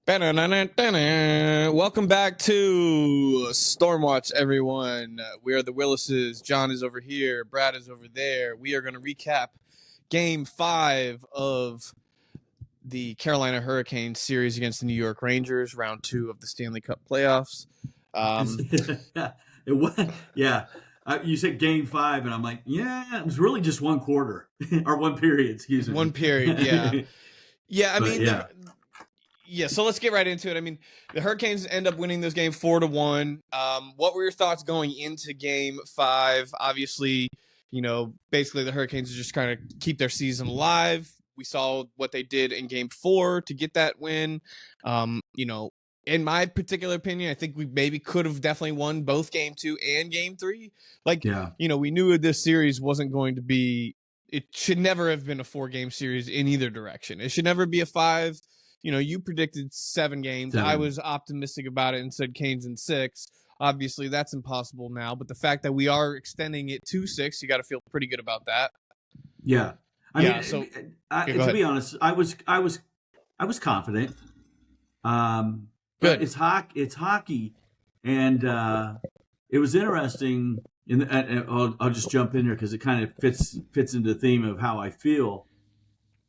Welcome back to Stormwatch, everyone. We are the Willises. John is over here. Brad is over there. We are going to recap Game 5 of the Carolina Hurricanes series against the New York Rangers, Round 2 of the Stanley Cup playoffs. You said Game 5, and I'm like, it was really just one quarter or one period. Excuse me. One period, yeah. So let's get right into it. I mean, the Hurricanes end up winning this game 4-1. What were your thoughts going into Game 5? Obviously, basically the Hurricanes just kind of keep their season alive. We saw what they did in Game 4 to get that win. In my particular opinion, I think we maybe could have definitely won both Game 2 and Game 3. We knew this series wasn't going to be – it should never have been a 4-game series in either direction. It should never be a 5. You predicted 7 games. 7. I was optimistic about it and said Canes in 6. Obviously, that's impossible now. But the fact that we are extending it to 6, you got to feel pretty good about that. Yeah. To be honest, I was confident. But it's hockey, and it was interesting. I'll just jump in here because it kind of fits into the theme of how I feel.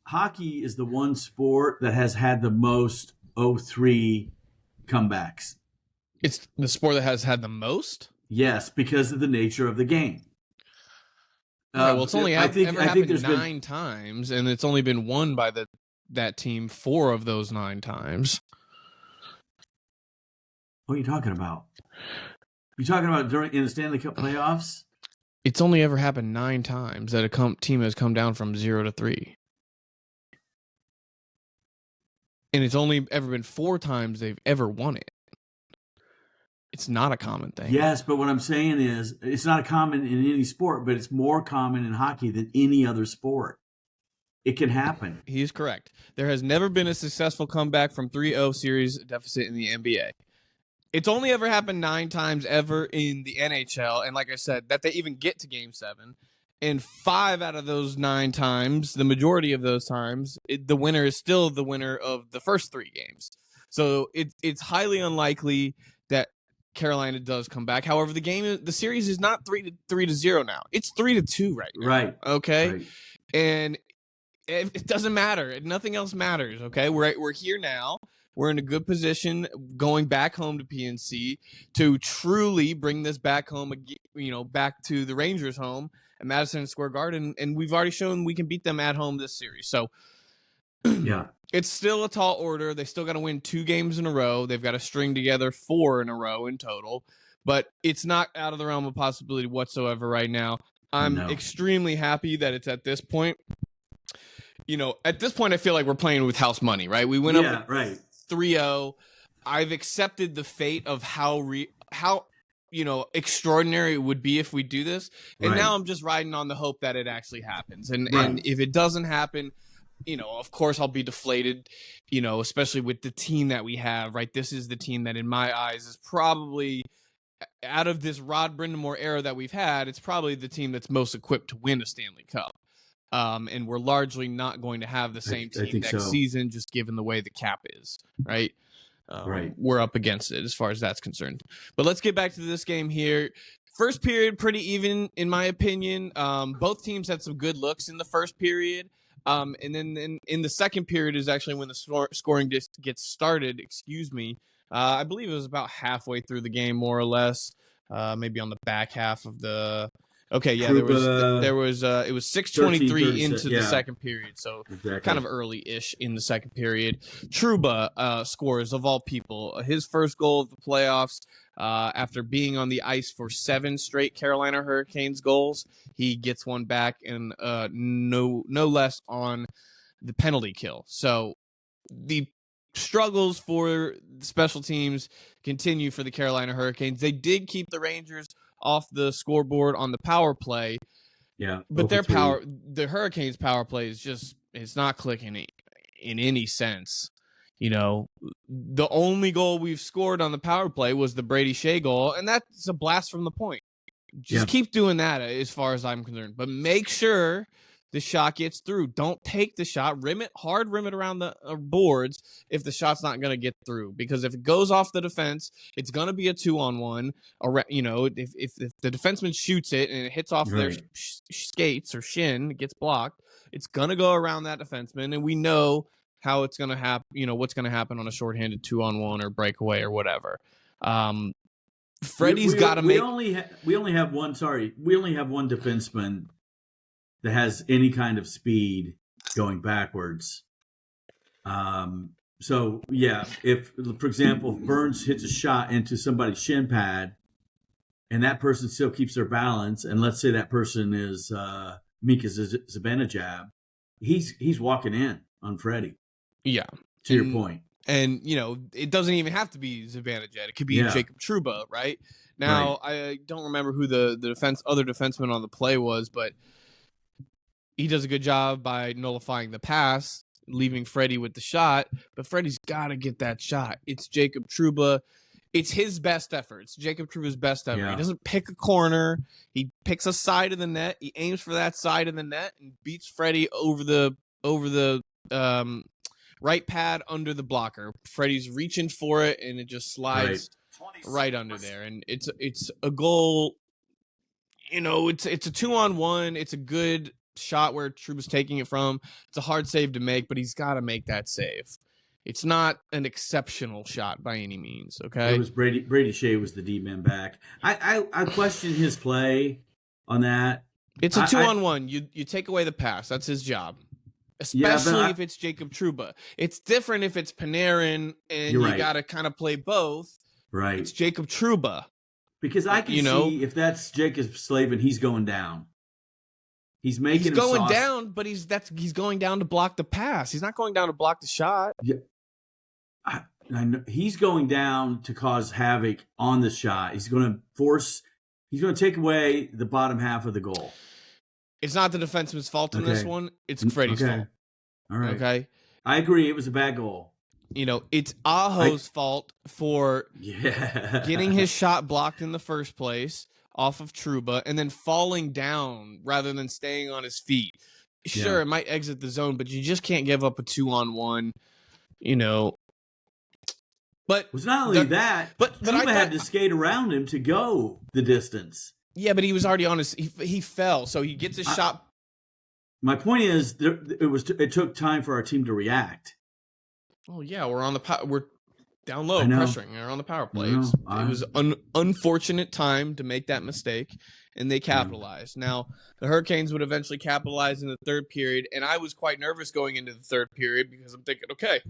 Hockey is the one sport that has had the most 0-3 comebacks. It's the sport that has had the most? Yes, because of the nature of the game. It's only ever happened 9 times, and it's only been won by that team 4 of those 9 times. What are you talking about? You talking about in the Stanley Cup playoffs? It's only ever happened 9 times that a team has come down from 0-3. And it's only ever been 4 times they've ever won it. It's not a common thing. Yes, but what I'm saying is it's not common in any sport, but it's more common in hockey than any other sport. It can happen. He is correct. There has never been a successful comeback from 3-0 series deficit in the NBA. It's only ever happened 9 times ever in the NHL, and like I said, that they even get to Game 7. And 5 out of those 9 times, the majority of those times, the winner is still the winner of the first 3 games. So it's highly unlikely that Carolina does come back. However, the series is not 3-0 now. It's 3-2 right now. Right. Okay. Right. And it doesn't matter. Nothing else matters. Okay. We're here now. We're in a good position going back home to PNC to truly bring this back home, back to the Rangers' home at Madison Square Garden, and we've already shown we can beat them at home this series. So, yeah, it's still a tall order. They still got to win 2 games in a row. They've got to string together 4 in a row in total, but it's not out of the realm of possibility whatsoever right now. I'm extremely happy that it's at this point. At this point, I feel like we're playing with house money, right? We went up 3-0. I've accepted the fate of how extraordinary it would be if we do this. And now I'm just riding on the hope that it actually happens. And if it doesn't happen, of course I'll be deflated, especially with the team that we have, right? This is the team that in my eyes is probably, out of this Rod Brindamore era that we've had, it's probably the team that's most equipped to win a Stanley Cup. And we're largely not going to have the same team next season, just given the way the cap is, right? We're up against it as far as that's concerned. But let's get back to this game here. First period, pretty even, in my opinion. Both teams had some good looks in the first period. And then in the second period is actually when the scoring gets started, I believe it was about halfway through the game, more or less, maybe on the back half of the... Okay, yeah, it was 6:23 into the second period, so kind of early-ish in the second period. Trouba scores, of all people, his first goal of the playoffs after being on the ice for 7 straight Carolina Hurricanes goals. He gets one back, and no less on the penalty kill. So the struggles for the special teams continue for the Carolina Hurricanes. They did keep the Rangers off the scoreboard on the power play. Yeah. But the Hurricanes power play it's not clicking in any sense. The only goal we've scored on the power play was the Brady Shea goal, and that's a blast from the point. Just keep doing that as far as I'm concerned. But make sure the shot gets through. Don't take the shot. Rim it around the boards if the shot's not going to get through. Because if it goes off the defense, it's going to be a 2-on-1. You know, if the defenseman shoots it and it hits off their skates or shin, it gets blocked, it's going to go around that defenseman. And we know how it's going to happen, you know, what's going to happen on a shorthanded 2-on-1 or breakaway or whatever. Freddie's got to make. We only have one defenseman that has any kind of speed going backwards. So yeah, if for example, if Burns hits a shot into somebody's shin pad, and that person still keeps their balance, and let's say that person is Mika Zibanejad, he's walking in on Freddie. Yeah, to your point. And, you know, it doesn't even have to be Zibanejad. It could be Jacob Trouba, right? Now, I don't remember who the other defenseman on the play was, but he does a good job by nullifying the pass, leaving Freddie with the shot. But Freddie's got to get that shot. It's Jacob Trouba. It's his best effort. It's Jacob Trouba's best effort. Yeah. He doesn't pick a corner. He picks a side of the net. He aims for that side of the net and beats Freddie over the right pad under the blocker. Freddie's reaching for it, and it just slides right under there. And it's a goal. You know, it's a 2-on-1. It's a good shot where Trouba's taking it from. It's a hard save to make, but he's got to make that save. It's not an exceptional shot by any means. Okay, it was Brady Shea was the D-man back. I question his play on that. It's a 2-on-1. You take away the pass. That's his job. Especially if it's Jacob Trouba. It's different if it's Panarin and you got to kind of play both. Right. It's Jacob Trouba. Because I can see if that's Jacob Slavin, he's going down. He's going down, but he's going down to block the pass. He's not going down to block the shot. Yeah. I know. He's going down to cause havoc on the shot. He's going to take away the bottom half of the goal. It's not the defenseman's fault in this one. It's Freddie's fault. All right. Okay. I agree. It was a bad goal. You know, it's Aho's fault for getting his shot blocked in the first place off of Trouba and then falling down rather than staying on his feet. Sure, it might exit the zone, but you just can't give up a 2-on-1, you know. But it was not only that, but Trouba had to skate around him to go the distance. Yeah, but he was already on his. He fell, so he gets his shot. My point is, it took time for our team to react. Oh yeah, we're down low, pressuring. We're on the power play. It was an unfortunate time to make that mistake, and they capitalized. Now the Hurricanes would eventually capitalize in the third period, and I was quite nervous going into the third period because I'm thinking, okay,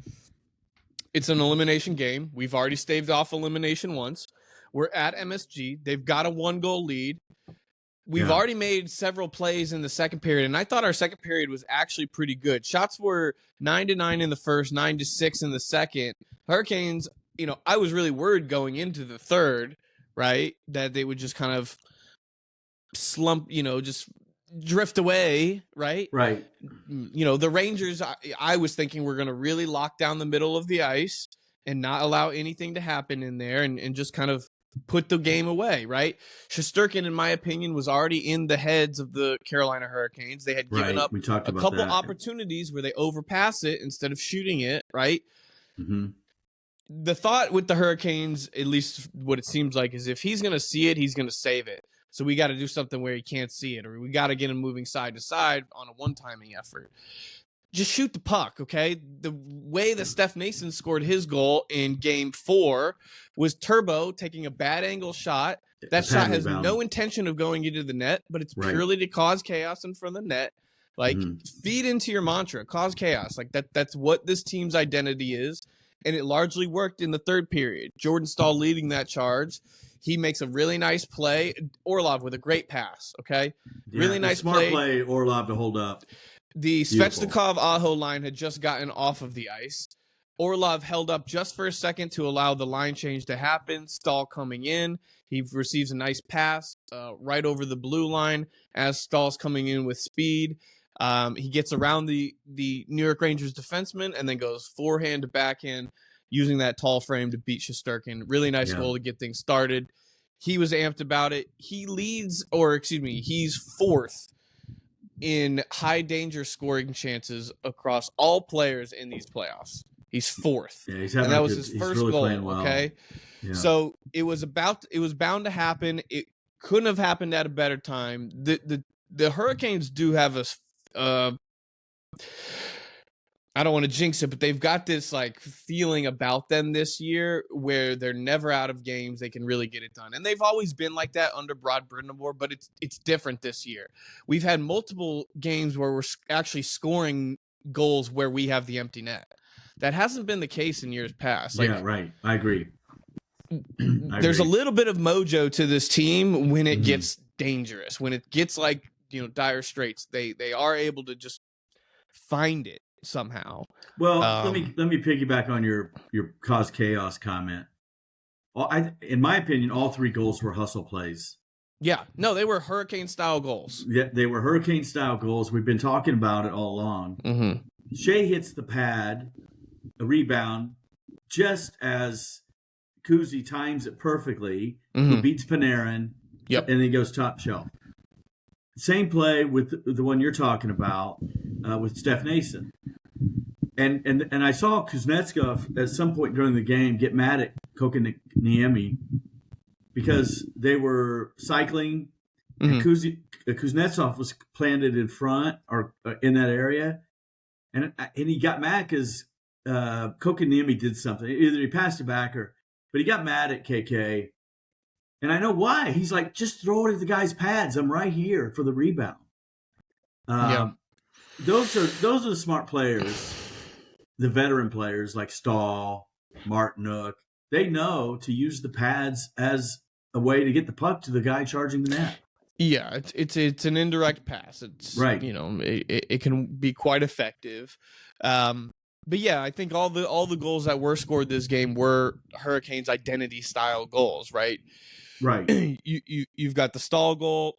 it's an elimination game. We've already staved off elimination once. We're at MSG. They've got a 1-goal lead. We've already made several plays in the second period, and I thought our second period was actually pretty good. Shots were 9-9 in the first, 9-6 in the second. Hurricanes, you know, I was really worried going into the third, right, that they would just kind of slump, you know, just drift away, right? Right. You know, the Rangers, I was thinking we're going to really lock down the middle of the ice and not allow anything to happen in there and just kind of put the game away, right? Shesterkin, in my opinion, was already in the heads of the Carolina Hurricanes. They had given up a couple opportunities where they overpass it instead of shooting it, right? Mm-hmm. The thought with the Hurricanes, at least what it seems like, is if he's going to see it, he's going to save it. So we got to do something where he can't see it, or we got to get him moving side to side on a one-timing effort. Just shoot the puck, okay? The way that Steph Mason scored his goal in Game 4 was Turbo taking a bad angle shot. That shot has no intention of going into the net, but it's purely to cause chaos in front of the net. Like, feed into your mantra, cause chaos. Like, that's what this team's identity is, and it largely worked in the third period. Jordan Staal leading that charge. He makes a really nice play. Orlov with a great pass, okay? Really nice play, Orlov to hold up. The Svechnikov-Aho line had just gotten off of the ice. Orlov held up just for a second to allow the line change to happen. Staal coming in. He receives a nice pass right over the blue line as Stahl's coming in with speed. He gets around the New York Rangers defenseman and then goes forehand to backhand using that tall frame to beat Shesterkin. Really nice goal to get things started. He was amped about it. He's fourth in high danger scoring chances across all players in these playoffs. He's fourth. Yeah, and that was his first really goal. Well. Okay. Yeah. So it was bound to happen. It couldn't have happened at a better time. The Hurricanes do have a I don't want to jinx it, but they've got this like feeling about them this year where they're never out of games. They can really get it done. And they've always been like that under Broad Brindamore, but it's different this year. We've had multiple games where we're actually scoring goals where we have the empty net. That hasn't been the case in years past. Like, yeah, right. I agree. There's a little bit of mojo to this team when it gets dangerous, when it gets like, dire straits. They are able to just find it somehow. Well, let me piggyback on your cause chaos comment. Well, in my opinion, all three goals were hustle plays. Yeah, no, they were Hurricane style goals. Yeah, they were Hurricane style goals. We've been talking about it all along. Mm-hmm. Shea hits the pad, a rebound, just as Kuzi times it perfectly. Mm-hmm. He beats Panarin, and then he goes top shelf. Same play with the one you're talking about with Steph Nason. And I saw Kuznetsov at some point during the game get mad at Kokoniemi because they were cycling, and Kuznetsov was planted in front or in that area, and he got mad because Kokoniemi did something. Either he passed it back but he got mad at KK, and I know why. He's like, just throw it at the guy's pads. I'm right here for the rebound. Those are the smart players. The veteran players like Stahl, Martinook, they know to use the pads as a way to get the puck to the guy charging the net. Yeah, it's an indirect pass. It's right. It can be quite effective. But yeah, I think all the goals that were scored this game were Hurricanes identity style goals, right? Right. You've got the Stahl goal,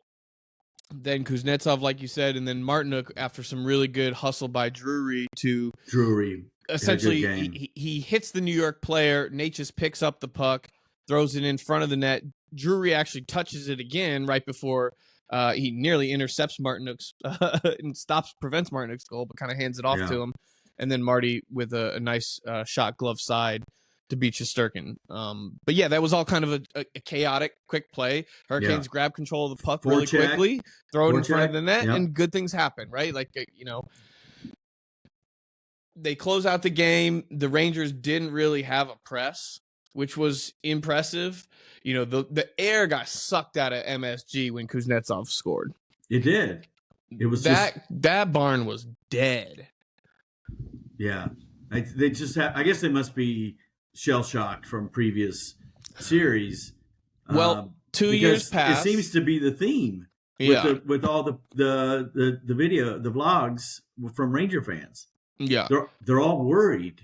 then Kuznetsov, like you said, and then Martinook after some really good hustle by Drury. Essentially, he hits the New York player. Natchez picks up the puck, throws it in front of the net. Drury actually touches it again right before he nearly intercepts Martinook's and prevents Martinook's goal, but kind of hands it off to him. And then Marty with a nice shot glove side to beat Shesterkin. But yeah, that was all kind of a chaotic, quick play. Hurricanes grab control of the puck really quickly, throw it in front of the net, and good things happen, right? Like, they close out the game. The Rangers didn't really have a press, which was impressive. The air got sucked out of MSG when Kuznetsov scored. It did. It was that barn was dead. Yeah, they just have. I guess they must be shell shocked from previous series. Well, 2 years past. It seems to be the theme. With all the video, the vlogs from Ranger fans. Yeah, they're all worried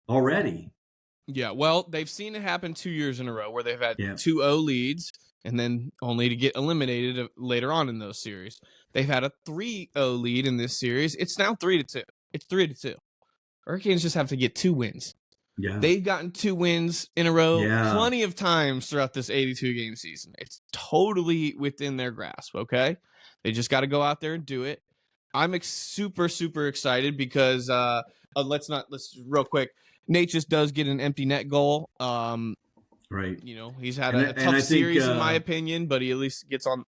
already. Yeah, well, they've seen it happen 2 years in a row where they've had 2-0 leads and then only to get eliminated later on in those series. They've had a 3-0 lead in this series. It's now 3-2. It's 3-2. Hurricanes just have to get 2 wins. Yeah. They've gotten 2 wins in a row plenty of times throughout this 82-game season. It's totally within their grasp, okay? They just got to go out there and do it. I'm super, super excited because let's real quick. Natchez does get an empty net goal. Right. He's had a tough series in my opinion, but he at least gets on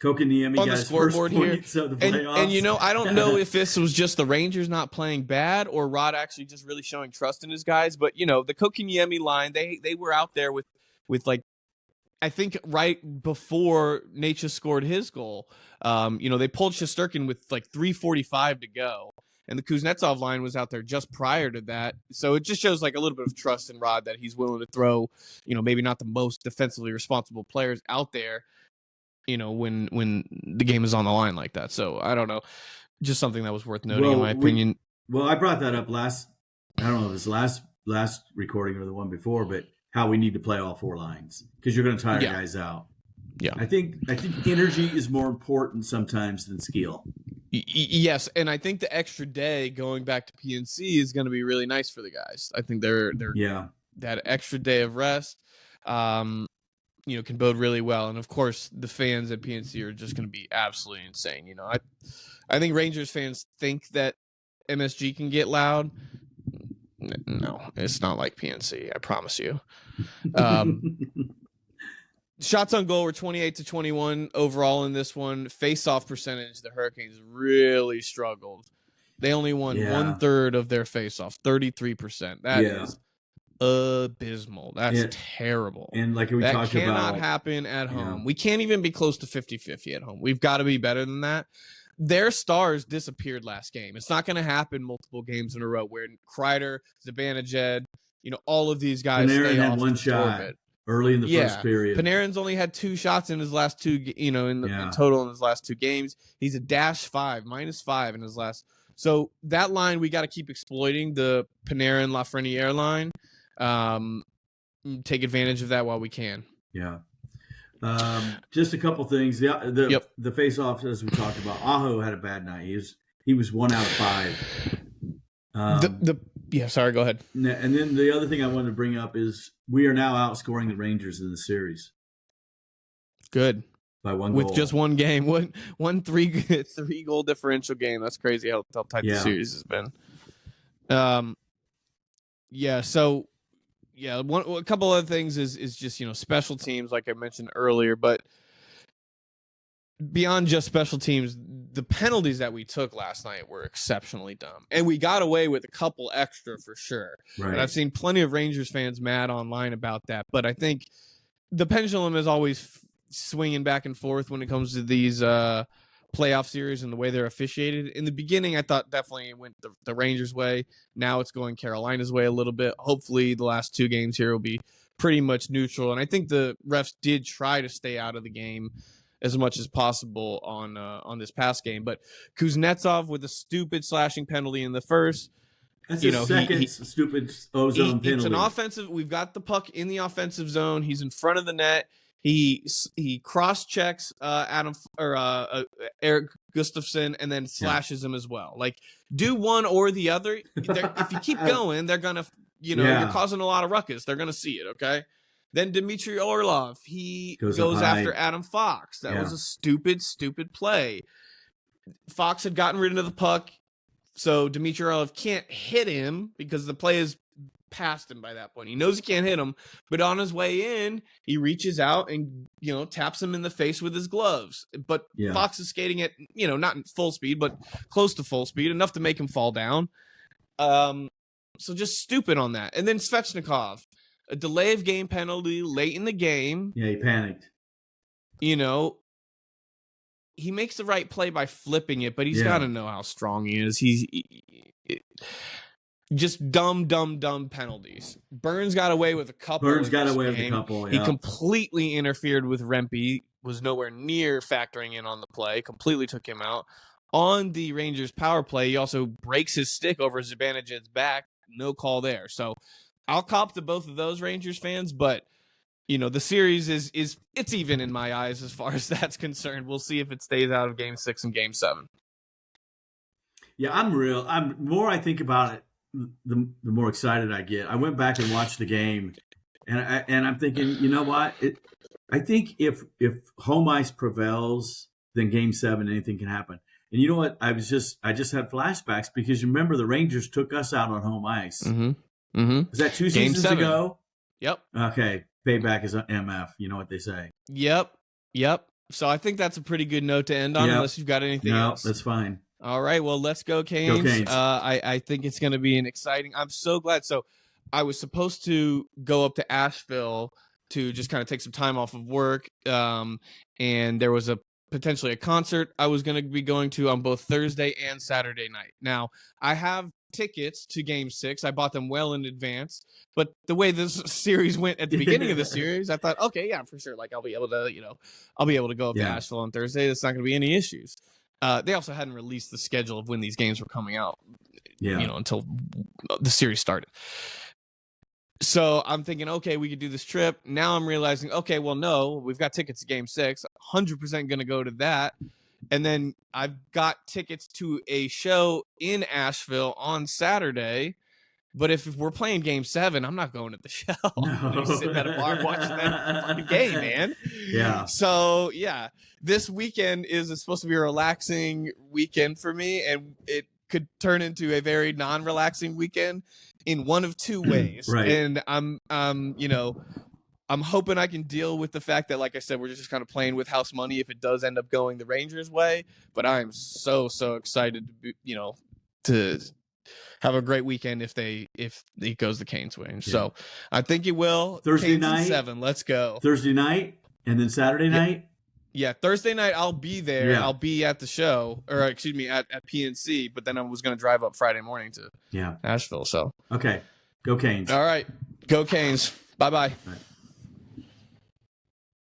the scoreboard here. And I don't know if this was just the Rangers not playing bad or Rod actually just really showing trust in his guys. But the Kokoniemi line, they were out there with like, I think right before Natchez scored his goal, they pulled Shesterkin with like 3:45 to go. And the Kuznetsov line was out there just prior to that. So it just shows like a little bit of trust in Rod that he's willing to throw, maybe not the most defensively responsible players out there, when the game is on the line like that. So I don't know. Just something that was worth noting in my opinion. I brought that up I don't know if it was last recording or the one before, but how we need to play all 4 lines because you're going to tire guys out. Yeah. I think energy is more important sometimes than skill. Yes, and I think the extra day going back to PNC is going to be really nice for the guys. I think they're that extra day of rest. can bode really well. And of course, the fans at PNC are just going to be absolutely insane. I think Rangers fans think that MSG can get loud. No, it's not like PNC. I promise you. Shots on goal were 28-21 overall in this one. Face-off percentage, the Hurricanes really struggled. They only won 1/3 of their face-off, 33%. That is abysmal. That's terrible. And like we talked about, that cannot happen at home. We can't even be close to 50-50 at home. We've got to be better than that. Their stars disappeared last game. It's not going to happen multiple games in a row where Kreider, Zibanejad, all of these guys Panarin stay had off one shot early in the first period. Panarin's only had 2 shots in his last 2, in total in his last 2 games. He's a -5, -5 in his last. So that line, we got to keep exploiting the Panarin Lafreniere line. Take advantage of that while we can. Yeah. Just a couple things. The face-off, as we talked about, Aho had a bad night. He was 1 out of 5. Sorry, go ahead. And then the other thing I wanted to bring up is we are now outscoring the Rangers in the series. Good. By 1 goal. With just one game. One 3-goal differential game. That's crazy how tight the series has been. A couple other things is just, special teams, like I mentioned earlier, but beyond just special teams, the penalties that we took last night were exceptionally dumb. And we got away with a couple extra for sure. Right. And I've seen plenty of Rangers fans mad online about that, but I think the pendulum is always swinging back and forth when it comes to these playoff series and the way they're officiated. In the beginning, I thought definitely it went the Rangers' way. Now it's going Carolina's way a little bit. Hopefully the last 2 games here will be pretty much neutral. And I think the refs did try to stay out of the game as much as possible on this past game. But Kuznetsov with a stupid slashing penalty in the first. That's his second stupid ozone penalty. It's an offensive. We've got the puck in the offensive zone. He's in front of the net. He cross checks Eric Gustafsson and then slashes him as well. Like, do one or the other. If you keep going, they're gonna you're causing a lot of ruckus. They're gonna see it. Okay. Then Dmitry Orlov, he goes after Adam Fox. That was a stupid play. Fox had gotten rid of the puck, so Dmitry Orlov can't hit him because the play is past him by that point. He knows he can't hit him, but on his way in, he reaches out and taps him in the face with his gloves. But Fox is skating at not in full speed, but close to full speed, enough to make him fall down. So just stupid on that. And then Svechnikov, a delay of game penalty late in the game. Yeah, he panicked. He makes the right play by flipping it, but he's got to know how strong he is. Just dumb penalties. Burns got away with a couple. Yeah. He completely interfered with Rempe, was nowhere near factoring in on the play, completely took him out. On the Rangers power play, he also breaks his stick over Zibanejad's back. No call there. So I'll cop to both of those Rangers fans, but the series is it's even in my eyes as far as that's concerned. We'll see if it stays out of Game 6 and Game 7. Yeah, I'm more I think about it, the more excited I get. I went back and watched the game, and I'm thinking, you know what? I think if home ice prevails, then Game 7, anything can happen. And you know what? I just had flashbacks because you remember the Rangers took us out on home ice. Mm-hmm. Mm-hmm. Was that 2 seasons ago? Yep. Okay. Payback is MF. You know what they say. Yep. So I think that's a pretty good note to end on, unless you've got anything else. No, that's fine. All right. Well, let's go Canes. Go Canes. I think it's going to be an exciting. I'm so glad. So I was supposed to go up to Asheville to just kind of take some time off of work. And there was potentially a concert I was going to be going to on both Thursday and Saturday night. Now, I have tickets to Game 6. I bought them well in advance. But the way this series went at the beginning of the series, I thought, okay, yeah, for sure. Like, I'll be able to go up to Asheville on Thursday. There's not going to be any issues. They also hadn't released the schedule of when these games were coming out, until the series started. So I'm thinking, okay, we could do this trip. Now I'm realizing, okay, well, no, we've got tickets to Game 6. 100% going to go to that. And then I've got tickets to a show in Asheville on Saturday. But if we're playing Game 7, I'm not going to the show. I'm No. sitting at a bar watching that fucking game, man. Yeah. So yeah, this weekend is supposed to be a relaxing weekend for me, and it could turn into a very non-relaxing weekend in one of two ways. Right. And I'm hoping I can deal with the fact that, like I said, we're just kind of playing with house money if it does end up going the Rangers' way. But I'm so excited to be, to have a great weekend if it goes the Canes way. Yeah. So I think it will. Thursday Canes night, 7. Let's go. Thursday night, and then Saturday night. Yeah, Thursday night I'll be there. Yeah. I'll be at the show, or excuse me, at PNC. But then I was going to drive up Friday morning to Nashville. So okay, go Canes. All right, go Canes. Bye.